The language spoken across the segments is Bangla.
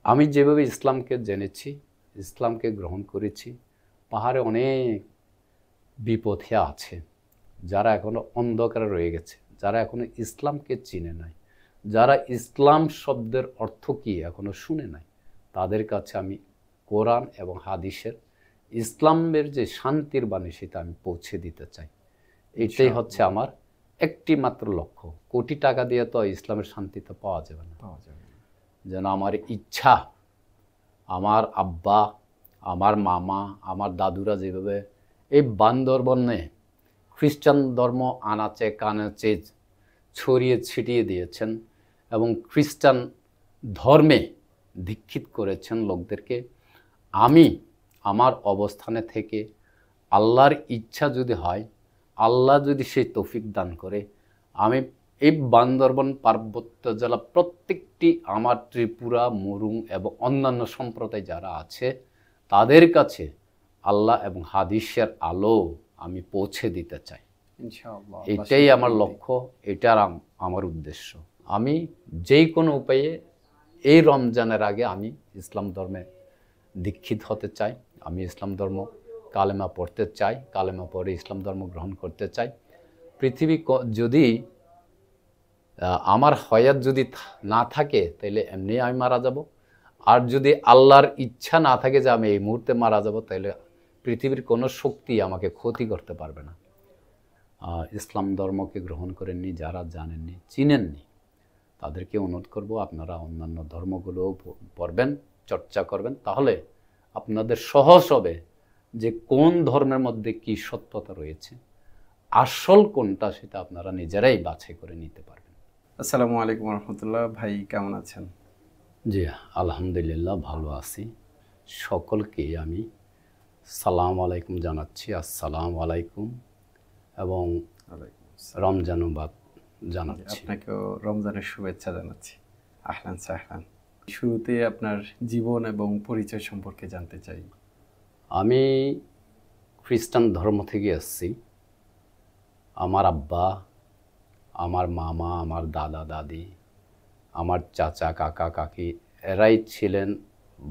আমি যেভাবে ইসলামকে জেনেছি, ইসলামকে গ্রহণ করেছি, পাহাড়ে অনেক বিপথে আছে, যারা এখনো অন্ধকারে রয়ে গেছে, যারা এখনো ইসলামকে চিনে নাই, যারা ইসলাম শব্দের অর্থ কী এখনো শুনে নাই, তাদের কাছে আমি কোরআন এবং হাদিসের ইসলামের যে শান্তির বাণী সেটা আমি পৌঁছে দিতে চাই। এটাই হচ্ছে আমার একটি মাত্র লক্ষ্য। কোটি টাকা দিয়ে তো ইসলামের শান্তিতে পাওয়া যাবে না। যেন আমার ইচ্ছা, আমার আব্বা, আমার মামা, আমার দাদুরা যেভাবে এই বান্দরবনে খ্রিস্টান ধর্ম আনাচে কানাচে ছড়িয়ে ছিটিয়ে দিয়েছেন এবং খ্রিস্টান ধর্মে দীক্ষিত করেছেন লোকদেরকে, আমি আমার অবস্থানে থেকে আল্লাহর ইচ্ছা যদি হয়, আল্লাহ যদি সেই তৌফিক দান করে, আমি এই বান্দরবন পার্বত্য জেলা প্রত্যেকটি আমার ত্রিপুরা, মুরুং এবং অন্যান্য সম্প্রদায় যারা আছে তাদের কাছে আল্লাহ এবং হাদিসের আলো আমি পৌঁছে দিতে চাই। ইনশাআল্লাহ এটাই আমার লক্ষ্য, এটার আমার উদ্দেশ্য। আমি যেই কোনো উপায়ে এই রমজানের আগে আমি ইসলাম ধর্মে দীক্ষিত হতে চাই। আমি ইসলাম ধর্ম কালেমা পড়তে চাই, কালেমা পড়ে ইসলাম ধর্ম গ্রহণ করতে চাই। পৃথিবী যদি আমার হয়াত যদি না থাকে তাহলে এমনি আমি মারা যাব, আর যদি আল্লাহর ইচ্ছা না থাকে যে আমি এই মুহূর্তে মারা যাব, তাহলে পৃথিবীর কোনো শক্তি আমাকে ক্ষতি করতে পারবে না। ইসলাম ধর্মকে গ্রহণ করেননি যারা, জানেননি, চিনেননি, তাদেরকে অনুরোধ করব আপনারা অন্যান্য ধর্মগুলোও পড়বেন, চর্চা করবেন, তাহলে আপনাদের সহজ হবে যে কোন ধর্মের মধ্যে কি সত্যতা রয়েছে, আসল কোনটা সেটা আপনারা নিজেরাই বাছাই করে নিতে পারবেন। আসসালামু আলাইকুম রহমতুল্লাহ। ভাই কেমন আছেন? জি আলহামদুলিল্লাহ ভালো আছি। সকলকে আমি সালাম আলাইকুম জানাচ্ছি, আসসালামু আলাইকুম, এবং রমজান মুবারক জানাচ্ছি। আপনাকেও রমজানের শুভেচ্ছা জানাচ্ছি। আহলান সাহলান। শুরুতে আপনার জীবন এবং পরিচয় সম্পর্কে জানতে চাই। আমি খ্রিস্টান ধর্ম থেকে এসেছি। আমার আব্বা, আমার মামা, আমার দাদা দাদি, আমার চাচা কাকা কাকি এরাই ছিলেন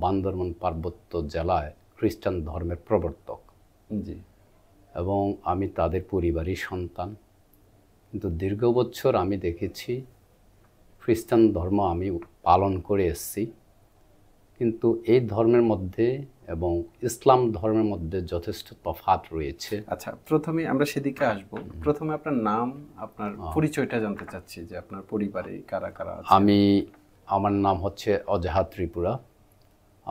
বান্দরবান পার্বত্য জেলায় খ্রিস্টান ধর্মের প্রবর্তক। জি। এবং আমি তাদের পরিবারই সন্তান। কিন্তু দীর্ঘ বছর আমি দেখেছি খ্রিস্টান ধর্ম আমি পালন করে এসেছি, কিন্তু এই ধর্মের মধ্যে এবং ইসলাম ধর্মের মধ্যে যথেষ্ট তফাৎ রয়েছে। আচ্ছা, প্রথমে আমরা সেদিকে আসব। প্রথমে আপনার নাম, আপনার পরিচয়টা জানতে চাচ্ছি, যে আপনার পরিবারে কারা কারা আছে। আমার নাম হচ্ছে অজাহাত ত্রিপুরা।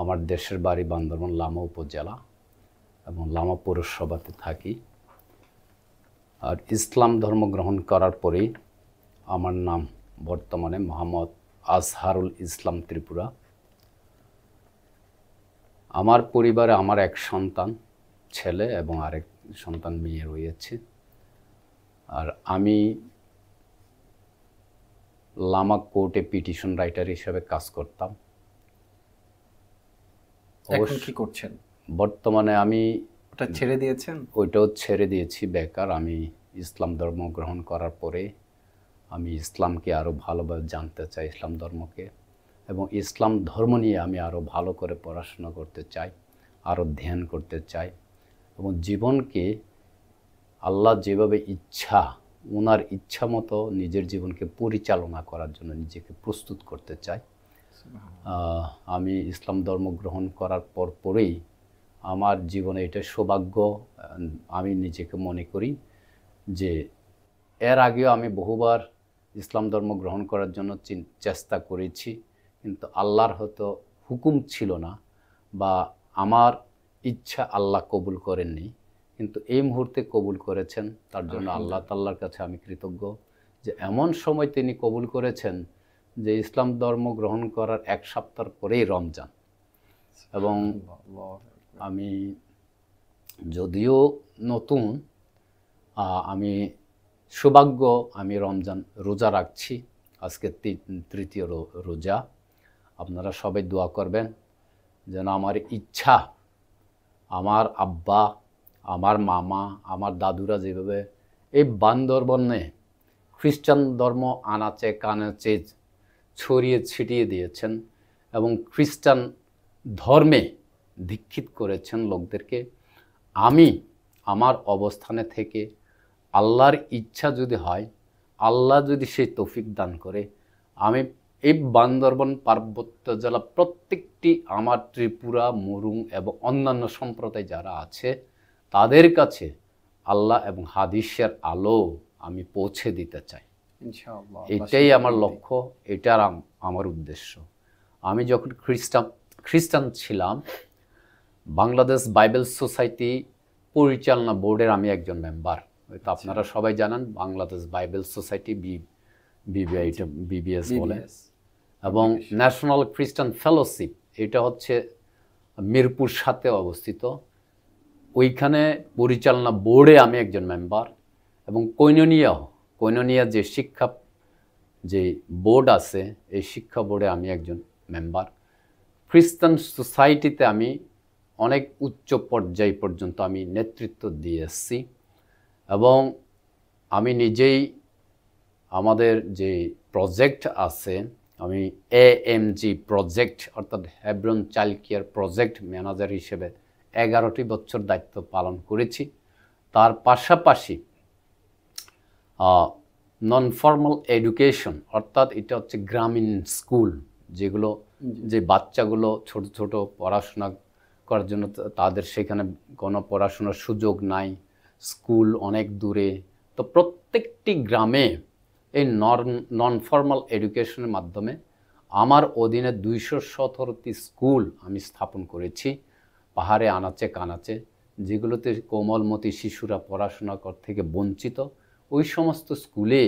আমার দেশের বাড়ি বান্দরবান লামা উপজেলা এবং লামা পৌরসভাতে থাকি। আর ইসলাম ধর্ম গ্রহণ করার পরেই আমার নাম বর্তমানে মোহাম্মদ আজহারুল ইসলাম ত্রিপুরা। আমার পরিবারে আমার এক সন্তান ছেলে এবং আরেক সন্তান মেয়ে রয়েছে। আর আমি লামা কোর্টে পিটিশন রাইটার হিসেবে কাজ করতাম। এখন কি করছেন? বর্তমানে আমি ওটা ছেড়ে দিয়েছেন? ওইটাও ছেড়ে দিয়েছি, বেকার। আমি ইসলাম ধর্ম গ্রহণ করার পরে আমি ইসলামকে আরও ভালোভাবে জানতে চাই, ইসলাম ধর্মকে, এবং ইসলাম ধর্ম নিয়ে আমি আরও ভালো করে পড়াশোনা করতে চাই, আরও ধ্যান করতে চাই, এবং জীবনকে আল্লাহ যেভাবে ইচ্ছা, ওনার ইচ্ছা মতো নিজের জীবনকে পরিচালনা করার জন্য নিজেকে প্রস্তুত করতে চাই। আমি ইসলাম ধর্ম গ্রহণ করার পরেই আমার জীবনে এটা সৌভাগ্য আমি নিজেকে মনে করি যে এর আগেও আমি বহুবার ইসলাম ধর্ম গ্রহণ করার জন্য চেষ্টা করেছি, কিন্তু আল্লাহর হয়তো হুকুম ছিল না বা আমার ইচ্ছা আল্লাহ কবুল করেননি, কিন্তু এই মুহূর্তে কবুল করেছেন। তার জন্য আল্লাহ তাআলার কাছে আমি কৃতজ্ঞ যে এমন সময় তিনি কবুল করেছেন যে ইসলাম ধর্ম গ্রহণ করার এক সপ্তাহ পরেই রমজান। এবং আমি যদিও নতুন, আমি সৌভাগ্য, আমি রমজান রোজা রাখছি, আজকে তৃতীয় রোজা। আপনারা সবাই দোয়া করবেন যেন আমার ইচ্ছা, আমার আব্বা, আমার মামা, আমার দাদুরা যেভাবে এই বান্দরবনে খ্রিস্টান ধর্ম আনাচে কানাচে ছড়িয়ে ছিটিয়ে দিয়েছেন এবং খ্রিস্টান ধর্মে দীক্ষিত করেছেন লোকদেরকে। আমি আমার অবস্থানে থেকে আল্লাহর ইচ্ছা যদি হয়, আল্লাহ যদি সেই তৌফিক দান করে, আমি এই বান্দরবন পার্বত্য জেলা প্রত্যেকটি আমার ত্রিপুরা, মুরুং এবং অন্যান্য সম্প্রদায় যারা আছে তাদের কাছে আল্লাহ এবং হাদিসের আলো আমি পৌঁছে দিতে চাই। ইনশাআল্লাহ এটাই আমার লক্ষ্য, এটার আমার উদ্দেশ্য। আমি যখন খ্রিস্টান ছিলাম, বাংলাদেশ বাইবেল সোসাইটি পরিচালনা বোর্ডের আমি একজন মেম্বার। হয়তো আপনারা সবাই জানেন বাংলাদেশ বাইবেল সোসাইটি বিবিএস বলে, এবং ন্যাশনাল খ্রিস্টান ফেলোশিপ, এটা হচ্ছে মিরপুর সাথে অবস্থিত। ওইখানে পরিচালনা বোর্ডে আমি একজন মেম্বার, এবং কৈননিয়া যে বোর্ড আছে, এই শিক্ষা বোর্ডে আমি একজন মেম্বার। খ্রিস্টান সোসাইটিতে আমি অনেক উচ্চ পর্যায় পর্যন্ত আমি নেতৃত্ব দিয়ে এসেছি, এবং আমি নিজেই আমাদের যে প্রজেক্ট আছে, আমি AMG প্রজেক্ট অর্থাৎ Hebron child care project manager হিসেবে 11টি বছর দায়িত্ব পালন করেছি। তার পাশাপাশি নন ফর্মাল এডুকেশন অর্থাৎ এটা হচ্ছে গ্রামীণ স্কুল, যেগুলো যে বাচ্চাগুলো ছোট ছোট পড়াশোনা করার জন্য তাদের সেখানে কোনো পড়াশোনার সুযোগ নাই, স্কুল অনেক দূরে, তো প্রত্যেকটি গ্রামে এই নন ফর্মাল এডুকেশনের মাধ্যমে আমার অধীনে 217টি স্কুল আমি স্থাপন করেছি পাহাড়ে আনাচে কানাচে, যেগুলোতে কোমলমতি শিশুরা পড়াশোনা থেকে বঞ্চিত। ওই সমস্ত স্কুলে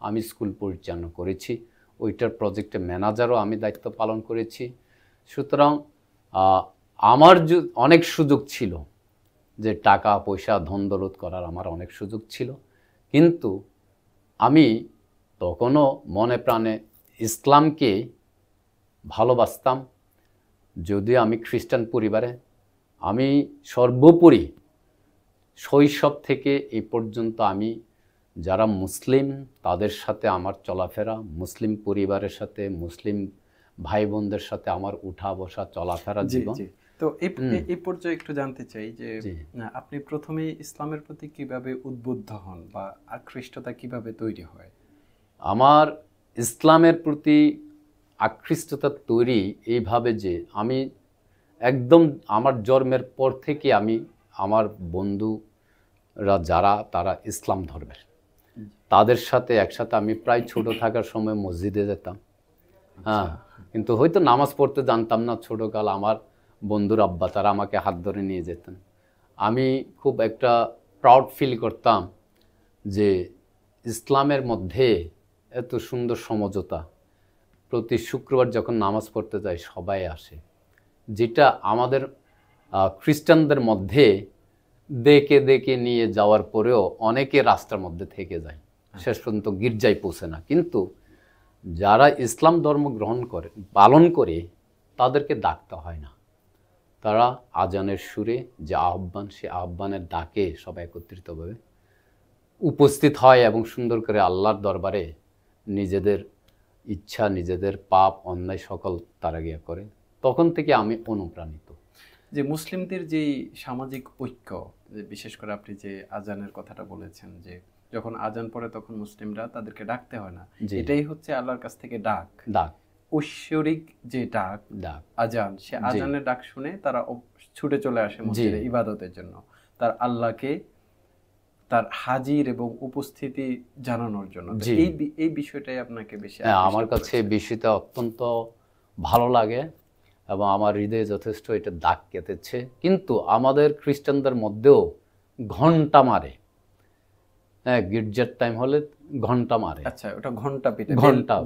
আমি স্কুল পরিচালনা করেছি, ওইটার প্রজেক্টের ম্যানেজারও আমি দায়িত্ব পালন করেছি। সুতরাং আমার অনেক সুযোগ ছিল, যে টাকা পয়সা ধন দৌলত করার আমার অনেক সুযোগ ছিল, কিন্তু আমি তখনও মনে প্রাণে ইসলামকে ভালোবাসতাম। যদিও আমি খ্রিস্টান পরিবারে, আমি সর্বোপরি শৈশব থেকে এই পর্যন্ত আমি যারা মুসলিম তাদের সাথে আমার চলাফেরা, মুসলিম পরিবারের সাথে, মুসলিম ভাই বোনদের সাথে আমার উঠা বসা চলাফেরা জীবন। তো এই পর্যায়ে একটু জানতে চাই যে আপনি প্রথমে ইসলামের প্রতি কিভাবে উদ্বুদ্ধ হন বা আকৃষ্টতা কিভাবে তৈরি হয়? আমার ইসলামের প্রতি আকৃষ্টতা তৈরি এইভাবে যে আমি একদম আমার জন্মের পর থেকে আমার বন্ধুরা যারা তারা ইসলাম ধর্মের, তাদের সাথে একসাথে আমি প্রায় ছোট থাকার সময় মসজিদে যেতাম। হ্যাঁ, কিন্তু হয়তো নামাজ পড়তে জানতাম না ছোটকাল। আমার বন্ধুর আব্বা তারা আমাকে হাত ধরে নিয়ে যেতেন। আমি খুব একটা প্রাউড ফিল করতাম যে ইসলামের মধ্যে এত সুন্দর সমঝোতা। প্রতি শুক্রবার যখন নামাজ পড়তে যাই সবাই আসে, যেটা আমাদের খ্রিস্টানদের মধ্যে দেখে দেখে নিয়ে যাওয়ার পরেও অনেকে রাস্তার মধ্যে থেকে যায়, শেষ পর্যন্ত গির্জায় পৌঁছে না। কিন্তু যারা ইসলাম ধর্ম পালন করে তাদেরকে ডাকতে হয় না, তারা আজানের সুরে যে আহ্বান, সে আহ্বানের ডাকে সবাই একত্রিতভাবে উপস্থিত হয় এবং সুন্দর করে আল্লাহর দরবারে নিজেদের ইচ্ছা, নিজেদের পাপ অন্যায় সকল তারা গিয়ে করে। তখন থেকে আমি অনুপ্রাণিত। যে মুসলিমদের যে সামাজিক ঐক্য, বিশেষ করে আপনি যে আজানের কথাটা বলেছেন, যে যখন আজান পড়ে তখন মুসলিমরা তাদেরকে ডাকতে হয় না, এটাই হচ্ছে আল্লাহর কাছ থেকে ডাক। ঐশ্বরিক যে ডাক আজান, সে আজানের ডাক শুনে তারা ছুটে চলে আসে মসজিদে ইবাদতের জন্য, তার আল্লাহকে তার হাজির এবং উপস্থিতি জানানোর জন্য। এই বিষয়টাই আপনাকে বেশি, আমার কাছে বিষয়টা অত্যন্ত ভালো লাগে এবং আমার হৃদয়ে যথেষ্ট এটা দাগ কেটেছে। কিন্তু আমাদের খ্রিস্টানদের মধ্যেও ঘন্টা মারে, হ্যাঁ, গির্জার টাইম হলে ঘন্টা মারে। আচ্ছা, ওটা ঘন্টা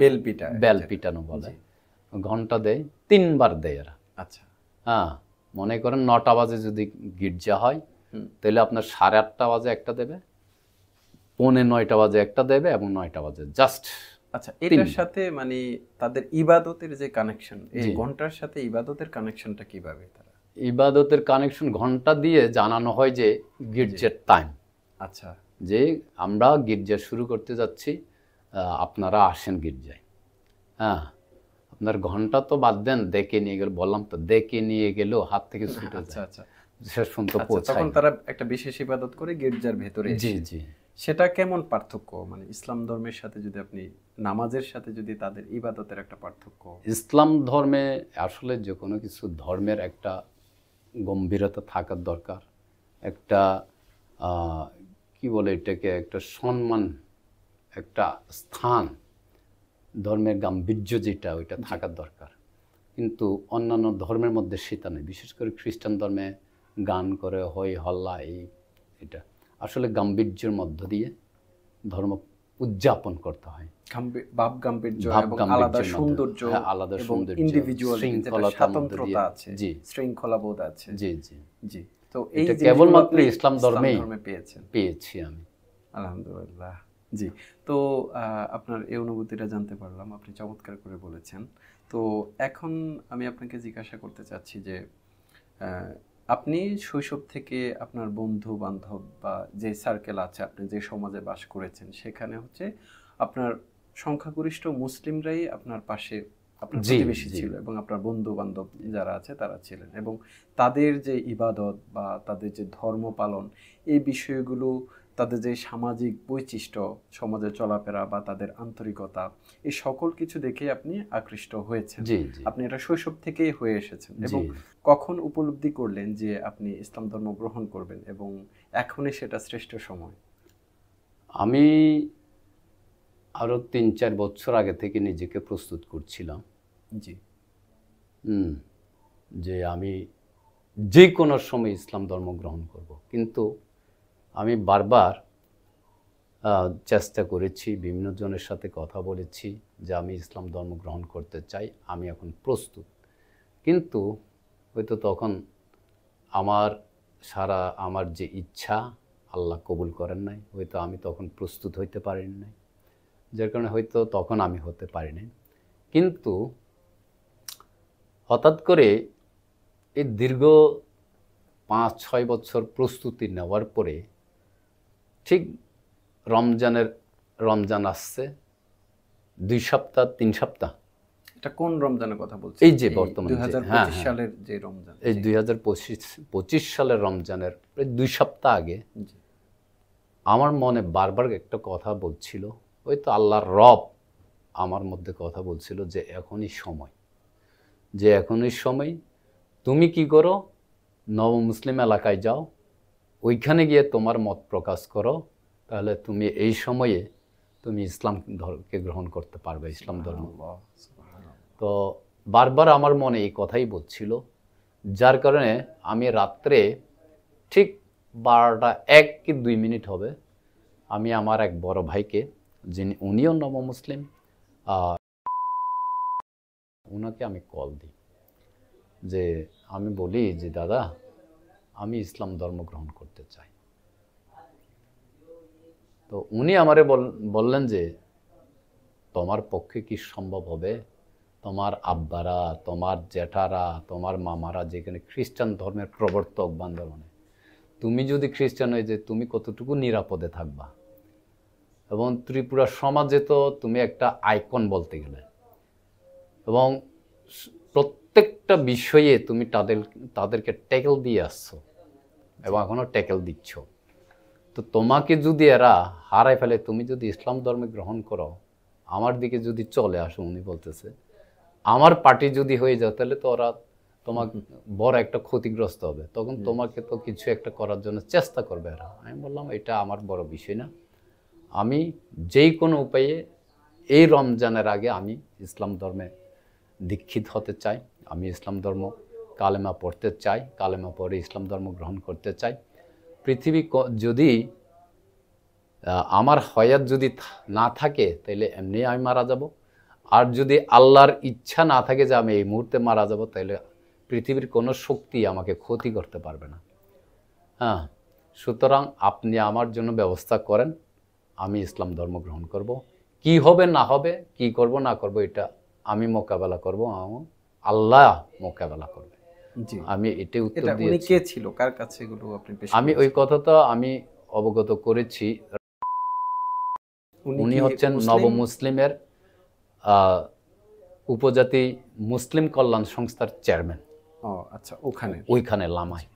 বেল পিটানো বলে। ঘন্টা দেয়, 3 বার দেয় এরা। আচ্ছা, হ্যাঁ, মনে করেন 9টা বাজে যদি গির্জা হয়, তাহলে আপনার 8:30 বাজে একটা দেবে, 8:45 বাজে একটা দেবে এবং 9টা বাজে জাস্ট। আচ্ছা, এটার সাথে মানে তাদের ইবাদতের যে কানেকশন, এই ঘন্টার সাথে ইবাদতের কানেকশনটা কিভাবে? তারা ইবাদতের কানেকশন ঘন্টা দিয়ে জানানো হয় যে গির্জার টাইম। আচ্ছা, যে আমরা গির্জা শুরু করতে যাচ্ছি, আপনারা আসেন গির্জায়। হ্যাঁ, আপনার ঘন্টা তো বাদ দেন, দেখে নিয়ে গেল, বললাম তো দেখে নিয়ে গেল হাত থেকে ছুটে আচ্ছা যায়, আচ্ছা শেষ পর্যন্ত আচ্ছা, পৌঁছায় তখন না। তারা একটা বিশেষ ইবাদত করে গির্জার ভেতরে জি এসে। জি। সেটা কেমন পার্থক্য, মানে ইসলাম ধর্মের সাথে যদি আপনি নামাজের সাথে যদি তাদের ইবাদতের একটা পার্থক্য? ইসলাম ধর্মে আসলে যে কোনো কিছু ধর্মের একটা গম্ভীরতা থাকার দরকার, একটা কি বলে এটাকে, একটা সম্মান, একটা স্থান, ধর্মের গাম্ভীর্য যেটা ওইটা থাকার দরকার। কিন্তু অন্যান্য ধর্মের মধ্যে সেটা নেই। বিশেষ করে খ্রিস্টান ধর্মে গান করে, হই হল্লা, এটা আসলে গাম্ভীর্যের মধ্য দিয়ে ধর্ম উদযাপন করতে হয়। ভাব গাম্ভীর্য এবং আলাদা সৌন্দর্য, আলাদা এবং সৌন্দর্য, ইন্ডিভিজুয়াল স্বাতন্ত্রতা আছে, শৃঙ্খলা বোধ আছে। জি জি জি। তো এই কেবলমাত্র ইসলাম ধর্মে পেয়েছি আমি, আলহামদুলিল্লাহ। জি। তো আপনার এই অনুভূতিটা জানতে পারলাম, আপনি চমৎকার করে বলেছেন। তো এখন আমি আপনাকে জিজ্ঞাসা করতে চাচ্ছি যে আপনি শৈশব থেকে আপনার বন্ধু বান্ধব বা যে সার্কেল আছে, আপনি যে সমাজে বাস করেছেন, সেখানে হচ্ছে আপনার সংখ্যাগরিষ্ঠ মুসলিমরাই আপনার পাশে, আপনার প্রতিবেশী ছিল, এবং আপনার বন্ধু বান্ধব যারা আছে তারা ছিলেন, এবং তাদের যে ইবাদত বা তাদের যে ধর্ম পালন, এই বিষয়গুলো, তাদের যে সামাজিক বৈশিষ্ট্য, সমাজে চলাফেরা বা তাদের আন্তরিকতা, এই সকল কিছু দেখে আপনি আকৃষ্ট হয়েছেন। আপনি এটা শৈশব থেকেই হয়ে এসেছেন। এবং কখন উপলব্ধি করলেন যে আপনি ইসলাম ধর্ম গ্রহণ করবেন এবং এখনই সেটা শ্রেষ্ঠ সময়? আমি আরো ৩-৪ বছর আগে থেকে নিজেকে প্রস্তুত করছিলাম। জি। যে আমি যে কোনো সময় ইসলাম ধর্ম গ্রহণ করব। কিন্তু আমি বারবার চেষ্টা করেছি, বিভিন্ন জনের সাথে কথা বলেছি যে আমি ইসলাম ধর্ম গ্রহণ করতে চাই, আমি এখন প্রস্তুত। কিন্তু হয়তো তখন আমার যে ইচ্ছা আল্লাহ কবুল করেন নাই, হয়তো আমি তখন প্রস্তুত হইতে পারিনি নাই, যার কারণে হয়তো তখন আমি হতে পারিনি। কিন্তু হঠাৎ করে এই দীর্ঘ 5-6 বছর প্রস্তুতি নেওয়ার পরে ঠিক রমজান আসছে, 2 সপ্তাহ 3 সপ্তাহ। এটা কোন রমজানের কথা বলছেন? এই যে বর্তমানে 2025 সালের যে রমজান, এই 2025 সালের রমজানের প্রায় 2 সপ্তাহ আগে আমার মনে বারবার একটা কথা বলছিল, হয়তো আল্লাহর রব আমার মধ্যে কথা বলছিল যে এখনই সময়, তুমি কি করো, নব মুসলিম এলাকায় যাও, ওইখানে গিয়ে তোমার মত প্রকাশ করো, তাহলে তুমি এই সময়ে তুমি ইসলাম ধর্মকে গ্রহণ করতে পারবে, ইসলাম ধর্ম। তো বারবার আমার মনে এই কথাই বলছিল, যার কারণে আমি রাত্রে ঠিক 12টা 1 কি 2 মিনিট হবে, আমি আমার এক বড় ভাইকে, উনিও নব মুসলিম, ওনাকে আমি কল দিই, যে আমি বলি যে দাদা আমি ইসলাম ধর্ম গ্রহণ করতে চাই। তো উনি আমারে বললেন যে তোমার পক্ষে কি সম্ভব হবে, তোমার আব্বারা, তোমার জেঠারা, তোমার মামারা যেখানে খ্রিস্টান ধর্মের প্রবর্তক বান্দরবানে, তুমি যদি খ্রিস্টান হয়ে যে তুমি কতটুকু নিরাপদে থাকবা, এবং ত্রিপুরা সমাজে তো তুমি একটা আইকন বলতে গেলে, এবং প্রত্যেকটা বিষয়ে তুমি তাদেরকে ট্যাকেল দিয়ে আসছো এবং এখনো ট্যাকেল দিচ্ছ। তো তোমাকে যদি এরা হারাই ফেলে, তুমি যদি ইসলাম ধর্মে গ্রহণ করো, আমার দিকে যদি চলে আসো, উনি বলতেছে আমার পার্টি যদি হয়ে যায়, তাহলে তো ওরা তোমাকে বড় একটা ক্ষতিগ্রস্ত হবে, তখন তোমাকে তো কিছু একটা করার জন্য চেষ্টা করবে এরা। আমি বললাম এটা আমার বড় বিষয় না, আমি যেই কোনো উপায়ে এই রমজানের আগে আমি ইসলাম ধর্মে দীক্ষিত হতে চাই, আমি ইসলাম ধর্ম কালেমা পড়তে চাই, কালেমা পড়ে ইসলাম ধর্ম গ্রহণ করতে চাই। পৃথিবী যদি আমার হয়াত যদি না থাকে, তাহলে এমনি আমি মারা যাব, আর যদি আল্লাহর ইচ্ছা না থাকে যে আমি এই মুহূর্তে মারা যাব, তাহলে পৃথিবীর কোনো শক্তি আমাকে ক্ষতি করতে পারবে না। হ্যাঁ, সুতরাং আপনি আমার জন্য ব্যবস্থা করেন, আমি ইসলাম ধর্ম গ্রহণ করব। কি হবে না হবে, কি করব না করব, এটা আমি মোকাবেলা করব, আল্লাহ মোকাবেলা করবে। আমি এটাই উত্তর দিয়েছি। কে ছিল, কার কাছে এগুলো আপনি পেশ করেছেন? আমি ওই কথাটা আমি অবগত করেছি, উনি হচ্ছেন নব মুসলিমের উপজাতি মুসলিম কল্যাণ সংস্থার চেয়ারম্যান। ও আচ্ছা, ওইখানে লামায়।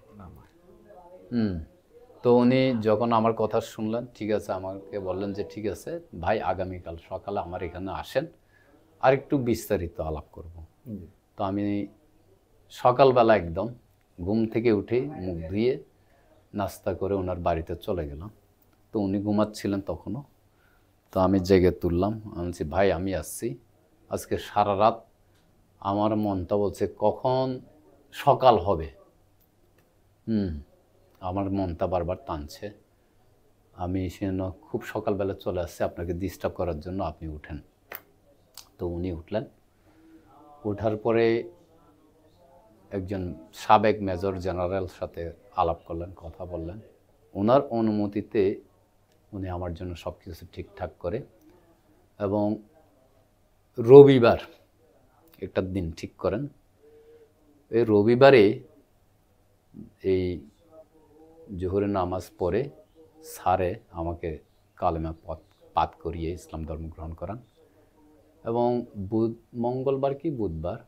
তো উনি যখন আমার কথা শুনলেন, ঠিক আছে, আমাকে বললেন যে ঠিক আছে ভাই, আগামীকাল সকালে আমার এখানে আসেন, আর একটু বিস্তারিত আলাপ করব। তো আমি সকালবেলা একদম ঘুম থেকে উঠে মুখ ধুয়ে নাস্তা করে ওনার বাড়িতে চলে গেলাম। তো উনি ঘুমাচ্ছিলেন তখনও। তো আমি জেগে তুললাম, আমি বলছি ভাই আমি আসছি, আজকে সারা রাত আমার মনটা বলছে কখন সকাল হবে। আমার মনটা বারবার টানছে, আমি সেজন্য খুব সকালবেলা চলে আসছি আপনাকে ডিস্টার্ব করার জন্য, আপনি উঠেন। তো উনি উঠলেন। ওঠার পরে একজন সাবেক মেজর জেনারেল সাথে আলাপ করলেন, কথা বললেন। ওনার অনুমতিতে উনি আমার জন্য সব কিছু ঠিকঠাক করে, এবং রবিবার একটা দিন ঠিক করেন। এই রবিবারে এই জোহরের নামাজ পড়ে স্যারে আমাকে কালেমা পাঠ করিয়ে ইসলাম ধর্ম গ্রহণ করান, এবং মঙ্গলবার কি বুধবার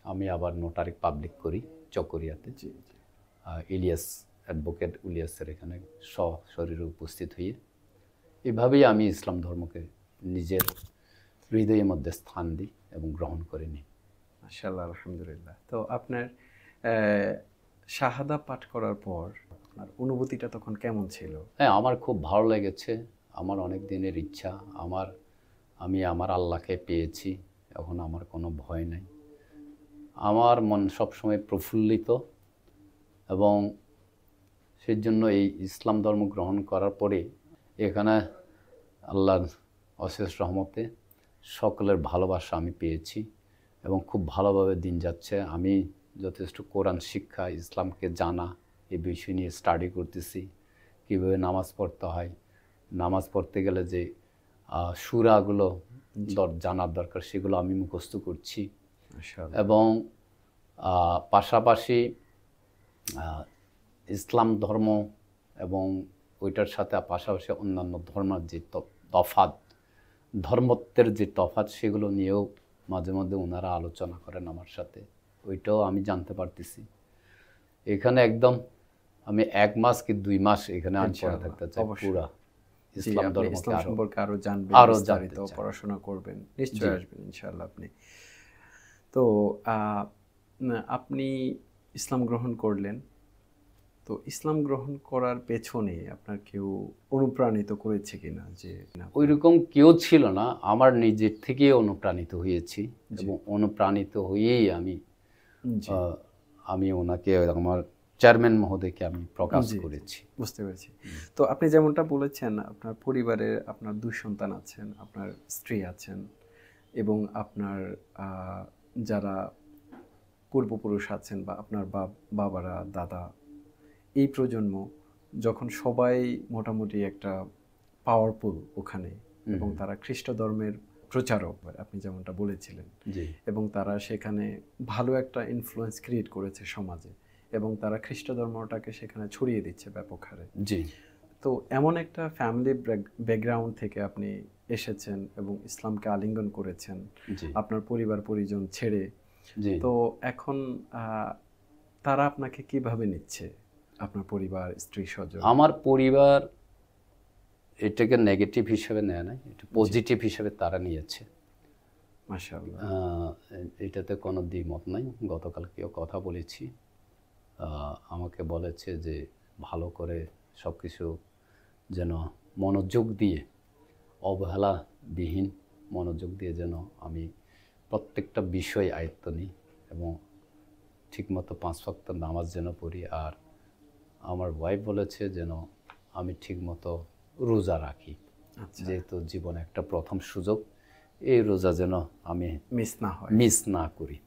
আমি আবার নোটারি পাবলিক করি চকরিয়াতে। ইলিয়াস অ্যাডভোকেট ইলিয়াসের এখানে সশরীরে উপস্থিত হয়ে এভাবেই আমি ইসলাম ধর্মকে নিজের হৃদয়ের মধ্যে স্থান দিই এবং গ্রহণ করে নিই। মাশাআল্লাহ, আলহামদুলিল্লাহ। তো আপনার শাহাদা পাঠ করার পর আপনার অনুভূতিটা তখন কেমন ছিল? হ্যাঁ, আমার খুব ভালো লেগেছে। আমার অনেক দিনের ইচ্ছা, আমি আমার আল্লাহকে পেয়েছি, এখন আমার কোনো ভয় নেই। আমার মন সবসময় প্রফুল্লিত, এবং সেই জন্য এই ইসলাম ধর্ম গ্রহণ করার পরে এখানে আল্লাহর অশেষ রহমতে সকলের ভালোবাসা আমি পেয়েছি, এবং খুব ভালোভাবে দিন যাচ্ছে। আমি যথেষ্ট কোরআন শিক্ষা, ইসলামকে জানা, এই বিষয় নিয়ে স্টাডি করতেছি, কীভাবে নামাজ পড়তে হয়, নামাজ পড়তে গেলে যে সূরাগুলো জানার দরকার সেগুলো আমি মুখস্থ করছি, এবং পাশাপাশি ইসলাম ধর্ম এবং ওইটার সাথে পাশাপাশি অন্যান্য ধর্মের যে ধর্মত্বের যে তফাৎ সেগুলো নিয়েও মাঝে মধ্যে ওনারা আলোচনা করেন আমার সাথে, ওইটাও আমি জানতে পারতেছি। এখানে একদম আমি 1 মাস কি 2 মাস এখানে আমি পড়ে থাকতে চাই, পুরা ইসলাম ধর্ম সম্পর্কে আরো জানবেন, বিস্তারিত পড়াশোনা করবেন, নিশ্চয়ই আসবেন ইনশাআল্লাহ আপনি। তো আপনি ইসলাম গ্রহণ করলেন, তো ইসলাম গ্রহণ করার পেছনে আপনার কেউ অনুপ্রাণিত করেছে কিনা? যে ওইরকম কেউ ছিল না, আমার নিজের থেকে অনুপ্রাণিত হয়েছি, এবং অনুপ্রাণিত হয়েই আমি ওনাকে, আমার চেয়ারম্যান মহোদয়কে আমি প্রকাশ করেছি। বুঝতে পেরেছি। তো আপনি যেমনটা বলেছেন, আপনার পরিবারে আপনার 2 সন্তান আছেন, আপনার স্ত্রী আছেন, এবং আপনার যারা পূর্বপুরুষ আছেন বা আপনার বাবারা, দাদা, এই প্রজন্ম যখন সবাই মোটামুটি একটা পাওয়ারফুল ওখানে, এবং তারা খ্রিস্ট ধর্মের প্রচারক আপনি যেমনটা বলেছিলেন, এবং তারা সেখানে ভালো একটা ইনফ্লুয়েন্স ক্রিয়েট করেছে সমাজে, এবং তারা খ্রিস্ট ধর্মটাকে সেখানে ছড়িয়ে দিচ্ছে ব্যাপক হারে। তো এমন একটা ফ্যামিলি ব্যাকগ্রাউন্ড থেকে আপনি এসেছেন এবং ইসলামকে আলিঙ্গন করেছেন আপনার পরিবার পরিজন ছেড়ে। তো এখন তারা আপনাকে কিভাবে নিচ্ছে, আপনার পরিবার, স্ত্রী স্বজন? আমার পরিবার এটাকে নেগেটিভ হিসেবে নেয় না, এটা পজিটিভ হিসেবে তারা নিয়েছে। মাশাআল্লাহ, এটাতে কোনো দ্বিমত নাই। গতকালকেও কথা বলেছি, আমাকে বলেছে যে ভালো করে সব কিছু যেন মনোযোগ দিয়ে, অবহেলাবিহীন মনোযোগ দিয়ে যেন আমি প্রত্যেকটা বিষয় আয়ত্ত নিই, এবং ঠিকমতো 5 ওয়াক্ত নামাজ যেন পড়ি। আর আমার ওয়াইফ বলেছে যেন আমি ঠিকমতো রোজা রাখি, যেহেতু জীবনে একটা প্রথম সুযোগ, এই রোজা যেন আমি মিস না করি।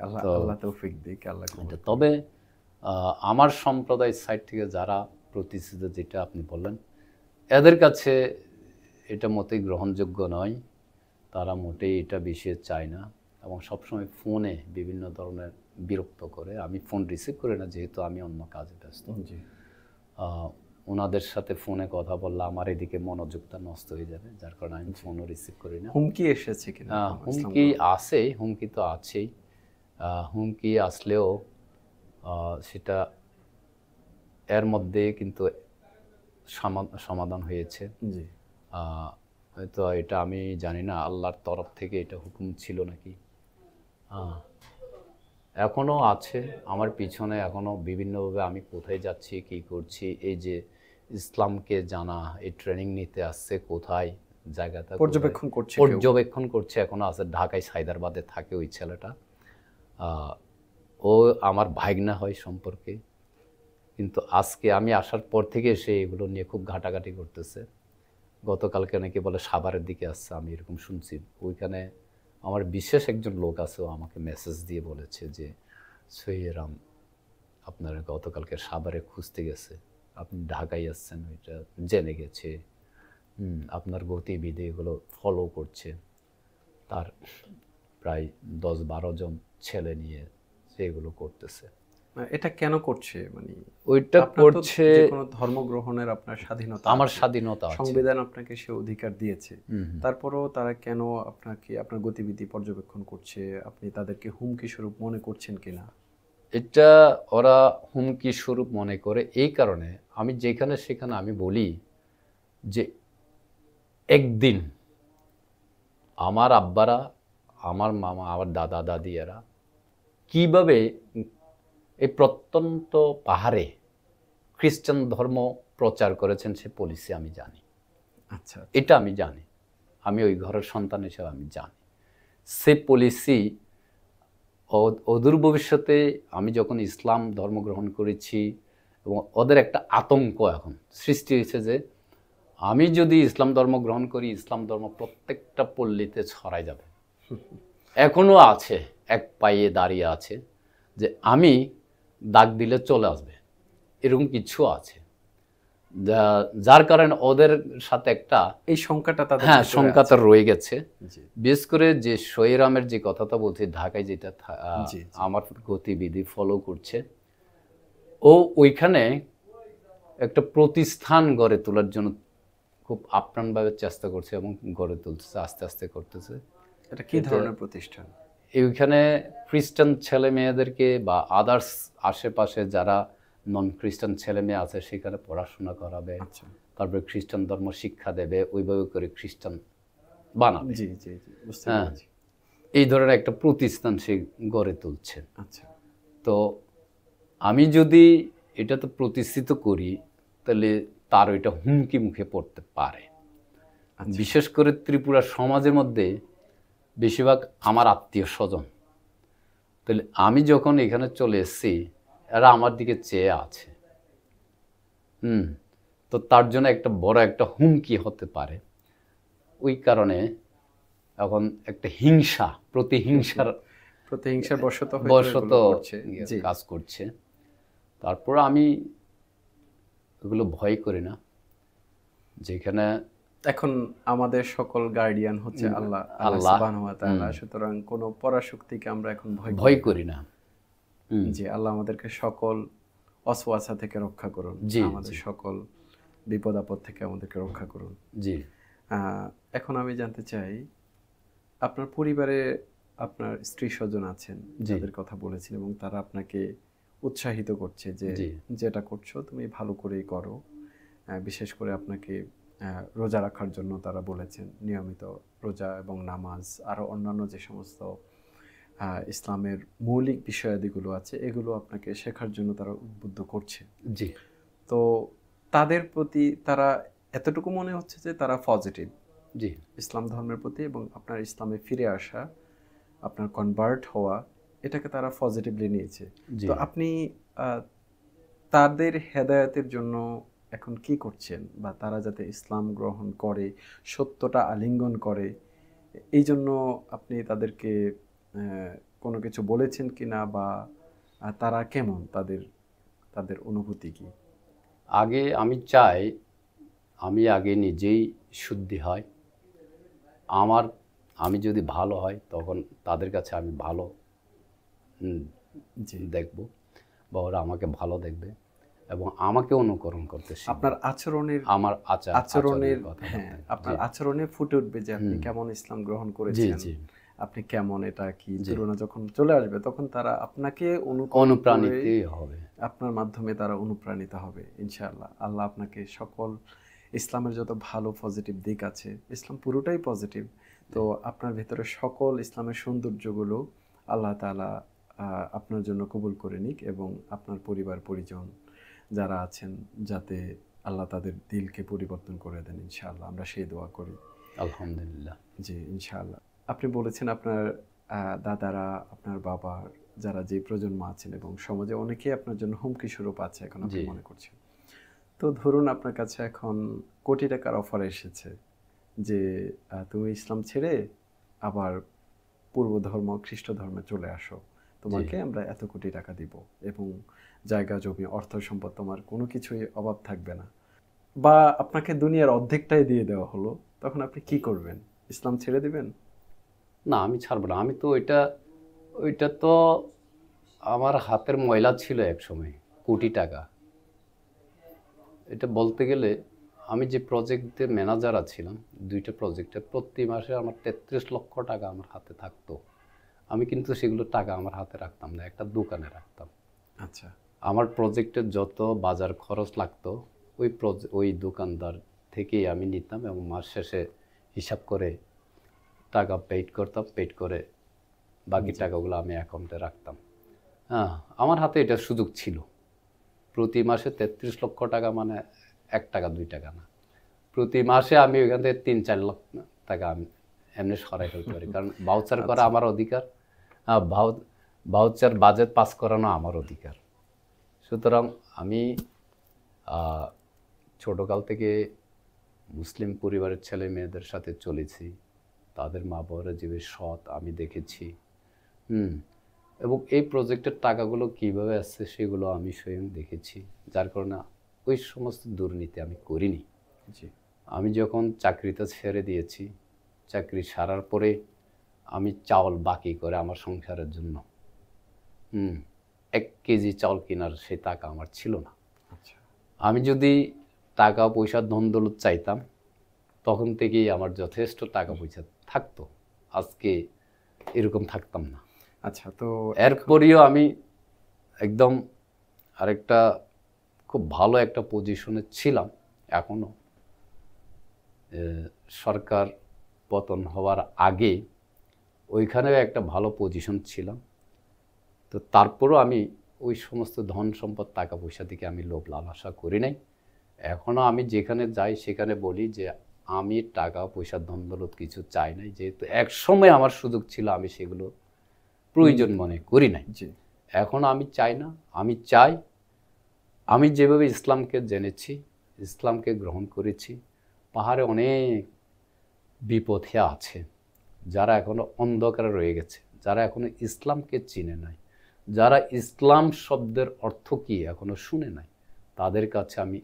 আল্লাহ তৌফিক দিক, আল্লাহ। তবে আমার সম্প্রদায়ের সাইড থেকে যারা প্রতিষ্ঠিত, যেটা আপনি বললেন, এদের কাছে এটা মোটেই গ্রহণযোগ্য নয়। তারা মোটেই এটা বিষয়ে চায় না, এবং সবসময় ফোনে বিভিন্ন ধরনের বিরক্ত করে। আমি ফোন রিসিভ করি না, যেহেতু আমি অন্য কাজে ব্যস্ত। ওনাদের সাথে ফোনে কথা বললে আমার এদিকে মনোযোগটা নষ্ট হয়ে যাবে, যার কারণে আমি ফোনও রিসিভ করি না। হুমকি এসেছে কিনা? হুমকি আছে, হুমকি তো আছেই। হুমকি আসলেও সেটা এর মধ্যে কিন্তু সমাধান হয়েছে। তো এটা আমি জানি না আল্লাহর তরফ থেকে এটা হুকুম ছিল নাকি। এখনও আছে আমার পিছনে, এখনও বিভিন্নভাবে আমি কোথায় যাচ্ছি, কি করছি, এই যে ইসলামকে জানা, এই ট্রেনিং নিতে আসছে, কোথায় জায়গাটা পর্যবেক্ষণ করছে এখনও আছে। ঢাকায় সাইদাবাদে থাকে ওই ছেলেটা। ও আমার ভাগনা হয় সম্পর্কে, কিন্তু আজকে আমি আসার পর থেকে সে এগুলো নিয়ে খুব ঘাটাঘাটি করতেছে। গতকালকে নাকি বলে সাভারের দিকে আসছে, আমি এরকম শুনছি। ওইখানে আমার বিশেষ একজন লোক আছে, ও আমাকে মেসেজ দিয়ে বলেছে যে সৈয়রাম আপনার গতকালকে সাভারে খুঁজতে গেছে, আপনি ঢাকায় আসছেন, ওইটা জেনে গেছে, আপনার গতিবিধি এগুলো ফলো করছে। তার প্রায় 10-12 জন ছেলে নিয়ে সে এগুলো করতেছে। এটা কেন করছে? মানে ওইটা করছে কোনো ধর্ম গ্রহণের আপনার স্বাধীনতা, আমার স্বাধীনতা আছে, সংবিধান আপনাকে সে অধিকার দিয়েছে। তারপরেও তারা কেন আপনাকে আপনার গতিবিধি পর্যবেক্ষণ করছে? আপনি তাদেরকে হুমকি স্বরূপ মনে করছেন কিনা? এটা ওরা হুমকি স্বরূপ মনে করে এই কারণে, আমি যেখানে সেখানে আমি বলি যে একদিন আমার আব্বারা, আমার মামা, আমার দাদা দাদিয়ারা কিভাবে এই প্রত্যন্ত পাহাড়ে খ্রিস্টান ধর্ম প্রচার করেছেন সে পলিসি আমি জানি। আচ্ছা, এটা আমি জানি, আমি ওই ঘরের সন্তান হিসেবে আমি জানি। সে পলিসি অদূর ভবিষ্যতে আমি যখন ইসলাম ধর্ম গ্রহণ করেছি, এবং ওদের একটা আতঙ্ক এখন সৃষ্টি হয়েছে যে আমি যদি ইসলাম ধর্ম গ্রহণ করি, ইসলাম ধর্ম প্রত্যেকটা পল্লীতে ছড়াই যাবে। এখনও আছে, এক পায়ে দাঁড়িয়ে আছে যে আমি ডাক দিলে চলে আসবে, এরকম কিছু আছে, যার কারণে ওদের সাথে একটা এই সংখ্যাটা তাদের সংখ্যাটা রয়ে গেছে। বিশেষ করে যে সৈরামের যে কথাটা বলছি, ঢাকায় যেটা আমার গতিবিধি ফলো করছে, ও ওইখানে একটা প্রতিষ্ঠান গড়ে তোলার জন্য খুব আপ্রাণভাবে চেষ্টা করছে এবং গড়ে তুলতেছে, আস্তে আস্তে করতেছে। এটা কি ধরনের প্রতিষ্ঠান? এইখানে খ্রিস্টান ছেলে মেয়েদেরকে বা আদার্স আশেপাশে যারা নন খ্রিস্টান ছেলে মেয়ে আছে সেখানে পড়াশোনা করাবে, তারপরে খ্রিস্টান ধর্ম শিক্ষা দেবে, ওইভাবে করে খ্রিস্টান বানাবে। এই ধরনের একটা প্রতিষ্ঠান সে গড়ে তুলছে। তো আমি যদি এটা তো প্রতিষ্ঠিত করি, তাহলে তার ওইটা হুমকি মুখে পড়তে পারে। বিশেষ করে ত্রিপুরা সমাজের মধ্যে বেশিরভাগ আমার আত্মীয় স্বজন। তাহলে আমি যখন এখানে চলে এসেছি, এরা আমার দিকে চেয়ে আছে, তো তার জন্য একটা বড় একটা হুমকি হতে পারে। ওই কারণে এখন একটা প্রতিহিংসার বশত কাজ করছে। তারপর আমি এগুলো ভয় করি না। যেখানে এখন আমাদের সকল গার্ডিয়ান হচ্ছে আল্লাহ সুবহানাহু ওয়া তাআলা, সুতরাং কোনো পরাশক্তিকে আমরা এখন ভয় করি না। যে আল্লাহ আমাদেরকে সকল ওয়াসওয়াসা থেকে রক্ষা করুন, আমাদের সকল বিপদ আপদ থেকে আমাদেরকে রক্ষা করুন। জি। এখন আমি জানতে চাই, আপনার পরিবারে আপনার স্ত্রী স্বজন আছেন যাদের কথা বলেছেন, এবং তারা আপনাকে উৎসাহিত করছে যে যেটা করছো তুমি ভালো করেই করো। বিশেষ করে আপনাকে রোজা রাখার জন্য তারা বলেছেন, নিয়মিত রোজা এবং নামাজ, আরও অন্যান্য যে সমস্ত ইসলামের মৌলিক বিষয়াদিগুলো আছে এগুলো আপনাকে শেখার জন্য তারা উদ্বুদ্ধ করছে। জি। তো তাদের প্রতি তারা এতটুকু মনে হচ্ছে যে তারা পজিটিভ জি ইসলাম ধর্মের প্রতি, এবং আপনার ইসলামে ফিরে আসা, আপনার কনভার্ট হওয়া, এটাকে তারা পজিটিভলি নিয়েছে। তো আপনি তাদের হেদায়েতের জন্য এখন কি করছেন, বা তারা যাতে ইসলাম গ্রহণ করে, সত্যটা আলিঙ্গন করে, এই জন্য আপনি তাদেরকে কোনো কিছু বলেছেন কিনা, বা তারা কেমন, তাদের অনুভূতি কি? আগে আমি চাই আমি আগে নিজেই শুদ্ধি হয়, আমি যদি ভালো হয় তখন তাদের কাছে আমি ভালো দেখব, বা ওরা আমাকে ভালো দেখবে। এবং আমাকে অনুকরণ করতে শিখবে। আপনার আচরণের আমার আচরণের হ্যাঁ, আপনার আচরণে ফুটে উঠবে যে আপনি কেমন ইসলাম গ্রহণ করেছেন, আপনি কেমন, এটা কি তুলনা যখন চলে আসবে তখন তারা আপনাকে অনুপ্রাণিত হবে, আপনার মাধ্যমে তারা অনুপ্রাণিত হবে ইনশাআল্লাহ। আল্লাহ আপনাকে সকল ইসলামের যত ভালো পজিটিভ দিক আছে, ইসলাম পুরোটাই পজিটিভ, তো আপনার ভেতরে সকল ইসলামের সৌন্দর্যগুলো আল্লাহ তাআলা আপনার জন্য কবুল করে নিক এবং আপনার পরিবার পরিজন যারা আছেন যাতে আল্লাহ তাদের দিলকে পরিবর্তন করে দেন ইনশাআল্লাহ, আমরা সেই দোয়া করি। আলহামদুলিল্লাহ। জি ইনশাআল্লাহ। আপনি বলেছেন আপনার দাদারা, আপনার বাবার যারা যে প্রজন্ম আছেন এবং সমাজে অনেকেই আপনার জন্য হুমকি স্বরূপ আছে এখন আপনি মনে করছেন। তো ধরুন আপনার কাছে এখন কোটি টাকার অফার এসেছে যে তুমি ইসলাম ছেড়ে আবার পূর্ব ধর্ম খ্রিস্ট ধর্মে চলে আসো, তোমাকে আমরা এত কোটি টাকা দিব এবং জায়গা জমি অর্থ সম্পদ তোমার কোনো কিছুই অভাব থাকবে না, বা আপনাকে দুনিয়ার অর্ধেকটাই দিয়ে দেওয়া হলো, তখন আপনি কি করবেন? ইসলাম ছেড়ে দিবেন? না, আমি ছাড়বো না। আমি তো ওইটা তো আমার হাতের ময়লা ছিল এক সময়, কোটি টাকা। এটা বলতে গেলে আমি যে প্রজেক্টের ম্যানেজার ছিলাম, 2টা প্রজেক্টে প্রতি মাসে আমার 33 লক্ষ টাকা আমার হাতে থাকতো। আমি কিন্তু সেগুলো টাকা আমার হাতে রাখতাম না, একটা দোকানে রাখতাম। আচ্ছা। আমার প্রজেক্টের যত বাজার খরচ লাগতো ওই দোকানদার থেকেই আমি নিতাম এবং মাস শেষে হিসাব করে টাকা পেড করে বাকি টাকাগুলো আমি অ্যাকাউন্টে রাখতাম। হ্যাঁ, আমার হাতে এটা সুযোগ ছিল। প্রতি মাসে 33 লক্ষ টাকা মানে 1 টাকা 2 টাকা না, প্রতি মাসে আমি ওইখান থেকে 3-4 লাখ টাকা আমি এমনি সরাই ফেলতে পারি, কারণ ভাউচার করা আমার অধিকার, ভাউচার বাজেট পাস করানো আমার অধিকার। সুতরাং আমি ছোটকাল থেকে মুসলিম পরিবারের ছেলে মেয়েদের সাথে চলেছি, তাদের মা বাবারা যেভাবে সৎ আমি দেখেছি, এবং এই প্রজেক্টের টাকাগুলো কীভাবে আসছে সেগুলো আমি স্বয়ং দেখেছি, যার কারণে ওই সমস্ত দুর্নীতি আমি করিনি। আমি যখন চাকরিটা ছেড়ে দিয়েছি, চাকরি ছাড়ার পরে আমি চাউল বাকি করে আমার সংসারের জন্য 1 কেজি চাউল কেনার সেই টাকা আমার ছিল না। আমি যদি টাকা পয়সা ধন দৌলত চাইতাম তখন থেকেই আমার যথেষ্ট টাকা পয়সা থাকতো, আজকে এরকম থাকতাম না। আচ্ছা, তো এরপরেও আমি একদম আরেকটা খুব ভালো একটা পজিশনে ছিলাম এখনও। সরকার পতন হওয়ার আগে ওইখানেও একটা ভালো পজিশন ছিলাম। তো তারপরও আমি ওই সমস্ত ধন সম্পদ টাকা পয়সা থেকে আমি লোভ লালসা করি নাই। এখনও আমি যেখানে যাই সেখানে বলি যে আমি টাকা পয়সা ধন দৌলত কিছু চাই নাই, যেহেতু এক সময় আমার সুযোগ ছিল আমি সেগুলো প্রয়োজন মনে করি নাই। এখন আমি চাই না, আমি চাই আমি যেভাবে ইসলামকে জেনেছি, ইসলামকে গ্রহণ করেছি, পাহাড়ে অনেক বিপথে আছে যারা এখনো অন্ধকারে রয়ে গেছে, যারা এখনো ইসলামকে চিনে নাই, যারা ইসলাম শব্দের অর্থ কী এখনো শুনে নাই, তাদের কাছে আমি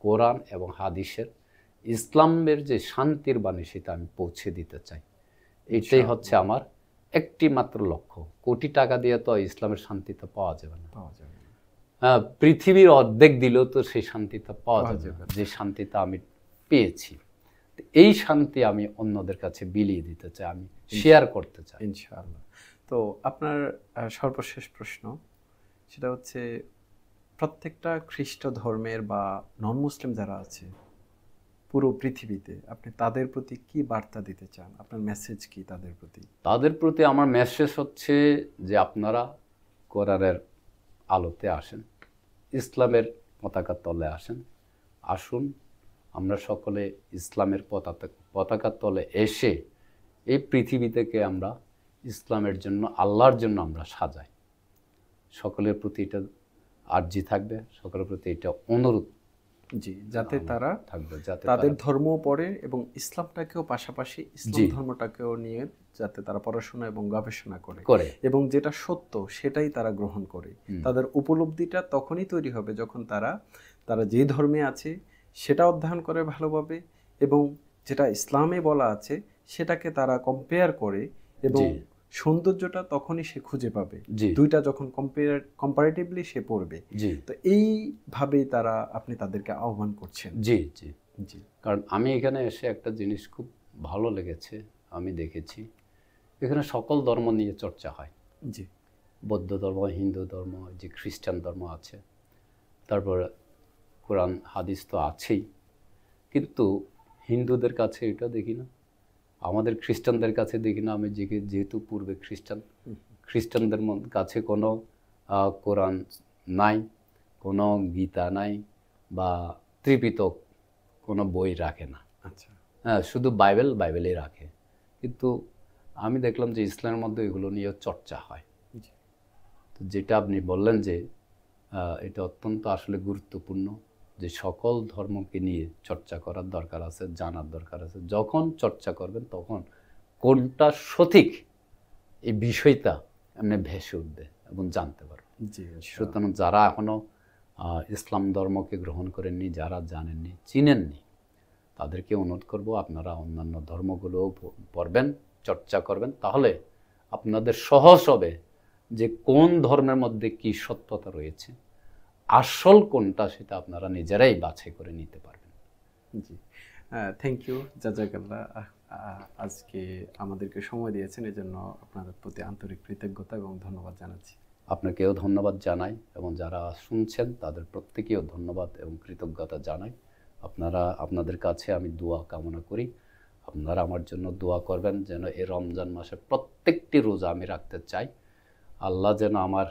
কোরআন এবং হাদিসের ইসলামের যে শান্তির বাণী সেটা আমি পৌঁছে দিতে চাই। এটাই হচ্ছে আমার একটি মাত্র লক্ষ্য। কোটি টাকা দিয়ে তো ইসলামের শান্তিটা পাওয়া যাবে না, হ্যাঁ, পৃথিবীর অর্ধেক দিলেও তো সেই শান্তিটা পাওয়া যাবে না, যে শান্তিটা আমি পেয়েছি। এই শান্তি আমি অন্যদের কাছে বিলিয়ে দিতে চাই, আমি শেয়ার করতে চাই ইনশাআল্লাহ। তো আপনার সর্বশেষ প্রশ্ন, সেটা হচ্ছে প্রত্যেকটা খ্রিস্ট ধর্মের বা নন মুসলিম যারা আছে পুরো পৃথিবীতে, আপনি তাদের প্রতি কি বার্তা দিতে চান? আপনার মেসেজ কি তাদের প্রতি? তাদের প্রতি আমার মেসেজ হচ্ছে যে আপনারা কোরআনের আলোতে আসেন, ইসলামের পতাকার তলে আসুন, আমরা সকলে ইসলামের পতাকার তলে এসে এই পৃথিবী থেকে আমরা ইসলামের জন্য, আল্লাহর জন্য আমরা সাজাই। সকলের প্রতি এটা আর্জি থাকবে, সকলের প্রতি এটা অনুরোধ, যাতে তারা তাদের ধর্ম পড়ে এবং ইসলামটাকেও পাশাপাশি ইসলাম ধর্মটাকেও নিয়ে যাতে তারা পড়াশোনা এবং গবেষণা করে এবং যেটা সত্য সেটাই তারা গ্রহণ করে। তাদের উপলব্ধিটা তখনই তৈরি হবে যখন তারা যে ধর্মে আছে সেটা অধ্যয়ন করে ভালোভাবে এবং যেটা ইসলামে বলা আছে সেটাকে তারা কম্পেয়ার করে এবং সৌন্দর্যটা তখনই সে খুঁজে পাবে, জি দুইটা যখন কম্পারেটিভলি সে পড়বে। জি তো এইভাবেই আপনি তাদেরকে আহ্বান করছেন। জি জি জি কারণ আমি এখানে এসে একটা জিনিস খুব ভালো লেগেছে, আমি দেখেছি এখানে সকল ধর্ম নিয়ে চর্চা হয়। জি বৌদ্ধ ধর্ম, হিন্দু ধর্ম, যে খ্রিস্টান ধর্ম আছে, তারপর কোরআন হাদিস তো আছেই, কিন্তু হিন্দুদের কাছে এটা দেখি না, আমাদের খ্রিস্টানদের কাছে দেখি না। আমি যেহেতু পূর্বে খ্রিস্টানদের কাছে কোনো কোরআন নাই, কোনো গীতা নাই, বা ত্রিপিটক কোনো বই রাখে না। আচ্ছা, হ্যাঁ, শুধু বাইবেলেই রাখে। কিন্তু আমি দেখলাম যে ইসলামের মধ্যে এগুলো নিয়ে চর্চা হয়। জি তো যেটা আপনি বললেন যে এটা অত্যন্ত আসলে গুরুত্বপূর্ণ, যে সকল ধর্মকে নিয়ে চর্চা করার দরকার আছে, জানার দরকার আছে। যখন চর্চা করবেন তখন কোনটা সঠিক এই বিষয়টা এমনি ভেসে উঠবে এবং জানতে পারবেন। জি সুতরাং যারা এখনও ইসলাম ধর্মকে গ্রহণ করেননি, যারা জানেননি, চিনেননি, তাদেরকে অনুরোধ করব আপনারা অন্যান্য ধর্মগুলোও পড়বেন, চর্চা করবেন। তাহলে আপনাদের সহজ হবে যে কোন ধর্মের মধ্যে কি সত্যতা রয়েছে, আসল কোনটা, সেটা আপনারা নিজেরাই বাছাই করে নিতে পারবেন। জি থ্যাংক ইউ জাজাকাল্লাহ। আজকে আমাদেরকে সময় দিয়েছেন, এজন্য আপনাদের প্রতি আন্তরিক কৃতজ্ঞতা এবং ধন্যবাদ জানাচ্ছি। আপনাকেও ধন্যবাদ জানাই এবং যারা শুনছেন তাদের প্রত্যেকেও ধন্যবাদ এবং কৃতজ্ঞতা জানাই। আপনাদের কাছে আমি দোয়া কামনা করি, আপনারা আমার জন্য দোয়া করবেন যেন এই রমজান মাসে প্রত্যেকটি রোজা আমি রাখতে চাই। আল্লাহ যেন আমার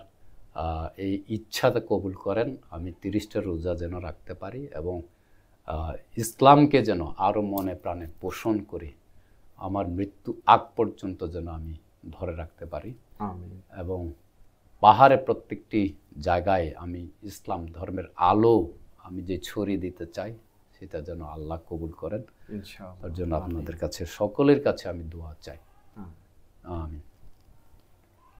এই ইচ্ছাটা কবুল করেন, আমি 30টা রোজা যেন রাখতে পারি এবং ইসলামকে যেন আরও মনে প্রাণে পোষণ করি, আমার মৃত্যু আগ পর্যন্ত যেন আমি ধরে রাখতে পারি। আমিন। এবং পাহাড়ে প্রত্যেকটি জায়গায় আমি ইসলাম ধর্মের আলো আমি যে ছড়িয়ে দিতে চাই, সেটা যেন আল্লাহ কবুল করেন। ইনশাআল্লাহ। তার জন্য আপনাদের কাছে, সকলের কাছে আমি দোয়া চাই। আমিন। আমিন।